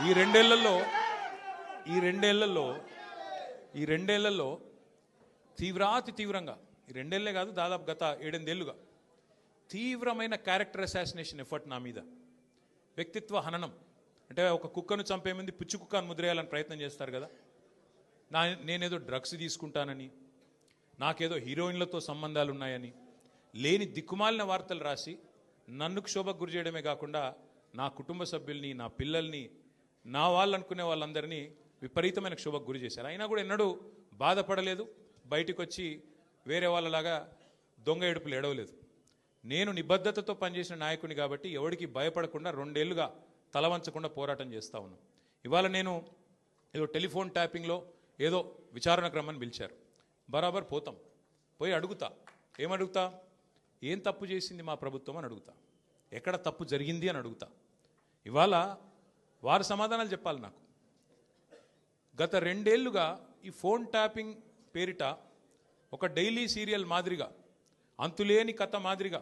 ఈ రెండేళ్లలో ఈ రెండేళ్లలో ఈ రెండేళ్లలో తీవ్రంగా ఈ రెండేళ్లే కాదు దాదాపు గత 7-8 ఏళ్లుగా తీవ్రమైన క్యారెక్టర్ అసాసినేషన్ ఎఫర్ట్ నా మీద, వ్యక్తిత్వ హననం. అంటే ఒక కుక్కను చంపే ముందు పిచ్చి కుక్కను ముద్రేయాలని ప్రయత్నం చేస్తారు కదా, నేనేదో డ్రగ్స్ తీసుకుంటానని, నాకేదో హీరోయిన్లతో సంబంధాలు ఉన్నాయని లేని దిక్కుమాలిన వార్తలు రాసి నన్ను క్షోభకు గురి చేయడమే కాకుండా నా కుటుంబ సభ్యుల్ని, నా పిల్లల్ని, నా వాళ్ళు అనుకునే వాళ్ళందరినీ విపరీతమైన క్షోభకు గురి చేశారు. అయినా కూడా ఎన్నడూ బాధపడలేదు, బయటకు వచ్చి వేరే వాళ్ళలాగా దొంగ ఏడుపులు ఏడవలేదు. నేను నిబద్ధతతో పనిచేసిన నాయకుని కాబట్టి ఎవరికి భయపడకుండా 2 ఏళ్లుగా తలవంచకుండా పోరాటం చేస్తూ ఉన్నాను. ఇవాళ నేను ఏదో టెలిఫోన్ ట్యాపింగ్లో ఏదో విచారణ క్రమాన్ని పిలిచారు, బరాబర్ పోతాం, పోయి అడుగుతా. ఏమడుగుతా? ఏం తప్పు చేసింది మా ప్రభుత్వం అని అడుగుతా, ఎక్కడ తప్పు జరిగింది అని అడుగుతా. ఇవాళ వారు సమాధానాలు చెప్పాలి నాకు. గత 2 ఏళ్లుగా ఈ ఫోన్ ట్యాపింగ్ పేరిట ఒక డైలీ సీరియల్ మాదిరిగా, అంతులేని కథ మాదిరిగా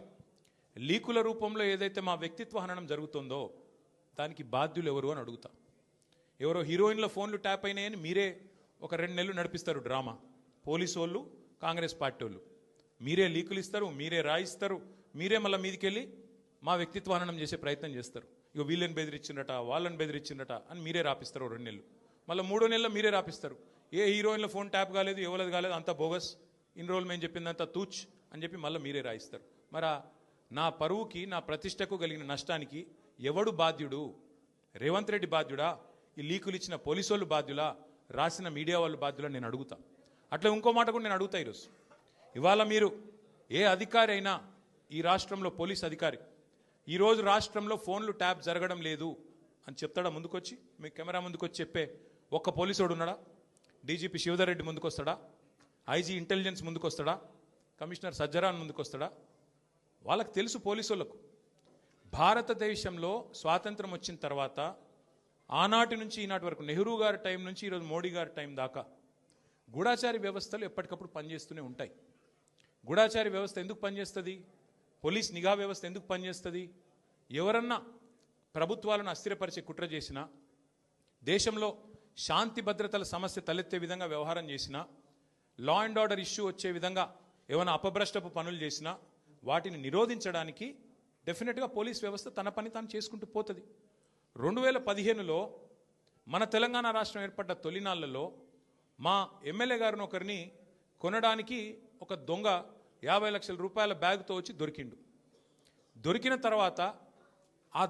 లీకుల రూపంలో ఏదైతే మా వ్యక్తిత్వ హననం జరుగుతుందో దానికి బాధ్యులు ఎవరు అని అడుగుతా. ఎవరో హీరోయిన్ల ఫోన్లు ట్యాప్ అయినాయని మీరే ఒక 2 నెలలు నడిపిస్తారు డ్రామా. పోలీసు వాళ్ళు, కాంగ్రెస్ పార్టీ వాళ్ళు మీరే లీకులు ఇస్తారు, మీరే రాయిస్తారు, మీరే మళ్ళీ మీదికెళ్ళి మా వ్యక్తిత్వ హననం చేసే ప్రయత్నం చేస్తారు. ఇక వీళ్ళని బెదిరించిందట, వాళ్ళని బెదిరించిందట అని మీరే రాపిస్తారు 2 నెలలు. మళ్ళీ 3వ నెలలో మీరే రాపిస్తారు. ఏ హీరోయిన్ల ఫోన్ ట్యాప్ కాలేదు, ఎవరిది కాలేదు, అంతా బోగస్, ఇన్ని రోజులు మేము చెప్పిందంతా తూచ్ అని చెప్పి మళ్ళీ మీరే రాయిస్తారు. మరి నా పరువుకి, నా ప్రతిష్టకు కలిగిన నష్టానికి ఎవడు బాధ్యుడు? రేవంత్ రెడ్డి బాధ్యుడా? ఈ లీకులు ఇచ్చిన పోలీసు వాళ్ళు బాధ్యులా? రాసిన మీడియా వాళ్ళు బాధ్యులా? నేను అడుగుతా. అట్లా ఇంకో మాట కూడా నేను అడుగుతా. ఈరోజు ఇవాళ మీరు ఏ అధికారి అయినా, ఈ రాష్ట్రంలో పోలీస్ అధికారి ఈరోజు రాష్ట్రంలో ఫోన్లు ట్యాప్ జరగడం లేదు అని చెప్తాడా? ముందుకొచ్చి మీ కెమెరా ముందుకొచ్చి చెప్పే ఒక్క పోలీసుడు ఉన్నాడా? డీజీపీ శివధర్ రెడ్డి ముందుకు వస్తాడా? ఐజీ ఇంటెలిజెన్స్ ముందుకు వస్తాడా? కమిషనర్ సజ్జరాన్ ముందుకు వస్తాడా? వాళ్ళకి తెలుసు, పోలీసు వాళ్ళకు, భారతదేశంలో స్వాతంత్రం వచ్చిన తర్వాత ఆనాటి నుంచి ఈనాటి వరకు, నెహ్రూ గారి టైం నుంచి ఈరోజు మోడీ గారి టైం దాకా గూఢాచారి వ్యవస్థలు ఎప్పటికప్పుడు పనిచేస్తూనే ఉంటాయి. గూఢాచారి వ్యవస్థ ఎందుకు పనిచేస్తుంది? పోలీస్ నిఘా వ్యవస్థ ఎందుకు పనిచేస్తుంది? ఎవరన్నా ప్రభుత్వాలను అస్థిరపరిచే కుట్ర చేసినా, దేశంలో శాంతి భద్రతల సమస్య తలెత్తే విధంగా వ్యవహారం చేసినా, లా అండ్ ఆర్డర్ ఇష్యూ వచ్చే విధంగా ఏమైనా అపభ్రష్టపు పనులు చేసినా వాటిని నిరోధించడానికి డెఫినెట్గా పోలీస్ వ్యవస్థ తన పని తాను చేసుకుంటూ పోతుంది. 2015లో మన తెలంగాణ రాష్ట్రం ఏర్పడ్డ తొలినాళ్లలో మా ఎమ్మెల్యే గారిని ఒకరిని కొనడానికి ఒక దొంగ 50 లక్షల రూపాయల బ్యాగ్తో వచ్చి దొరికిండు. దొరికిన తర్వాత